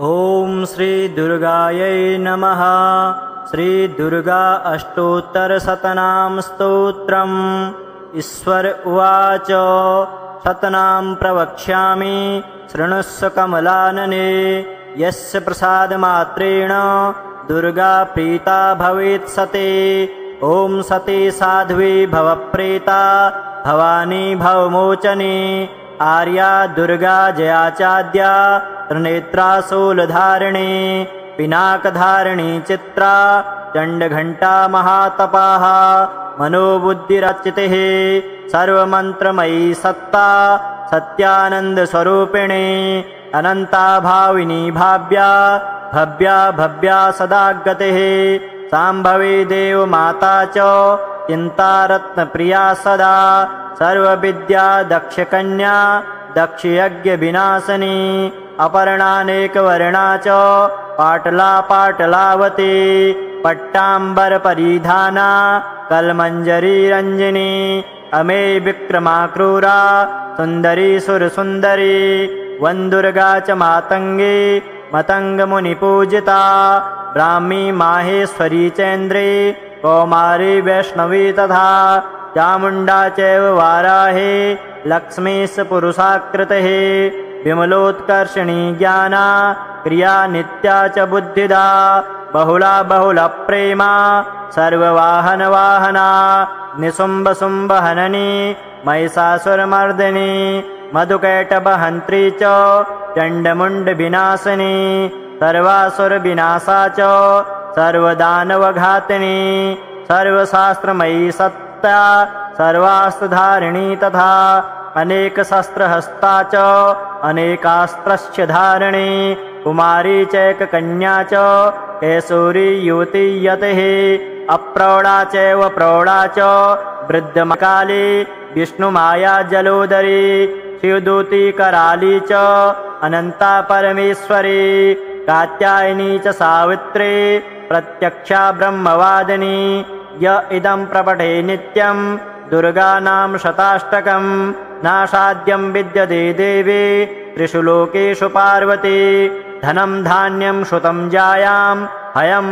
ॐ श्री दुर्गायै नमः। श्री दुर्गा अष्टोत्तरशतनाम स्तोत्रम्। ईश्वर उवाच शतनाम प्रवक्ष्यामि शृणुष्व कमलानने। यस्य प्रसादमात्रेण दुर्गा प्रीता भवेत् सते। ॐ सते साध्वी भवप्रेता भवानी भवमोचने। आर्या दुर्गा जयाचाद्या त्रिनेत्रा शूलधारिणी। पिनाकधारिणी चित्रा चण्डघण्टा महातपाः। मनोबुद्धिरचितिः सर्वमन्त्रमयी सत्ता सत्यानन्दस्वरूपिणी। अनन्ता भाविनी भाव्या भव्या भव्या सदा गतिः। शाम्भवी देवमाता च चिन्तारत्नप्रिया सदा। सर्वविद्या दक्षकन्या दक्षयज्ञविनाशिनी। अपर्णानेकवर्णा च पाटला पाटलावती। पट्टाम्बरपरिधाना कलमञ्जरी रञ्जिनी। अमे विक्रमा क्रूरा सुन्दरी सुरसुन्दरी। वन्दुर्गा च मातङ्गी मतङ्गमुनिपूजिता। ब्राह्मी माहेश्वरी चेन्द्री कौमारी वैष्णवी तथा। चामुण्डा चैव वाराही लक्ष्मीश पुरुषाकृतिः। विमलोत्कर्षिणी ज्ञाना क्रिया नित्या च बुद्धिदा। बहुला बहुलप्रेमा सर्ववाहनवाहना। निशुम्भशुम्भहननी महिषासुरमर्दिनी। मधुकैटभहन्त्री च चण्डमुण्डविनाशिनी। सर्वासुरविनाशा च सर्वदानवघातिनी। सर्वशास्त्रमयी सत्या सर्वास्त्रधारिणी तथा। अनेकशस्त्रहस्ता च अनेकास्त्रस्य धारिणी। कुमारी चैककन्या च कैशोरी युवती यतिः। अप्रौढा चैव प्रौढा च वृद्धकाली विष्णुमाया जलोदरी। शिवदूती कराली च अनन्ता परमेश्वरी। कात्यायनी च सावित्री प्रत्यक्षा ब्रह्मवादिनी। य इदं प्रपठे नित्यं दुर्गानां शताष्टकं। नासाद्यं विद्यते देवी त्रिषु लोकेषु पार्वती। धनं धान्यं श्रुतं जायां हयम्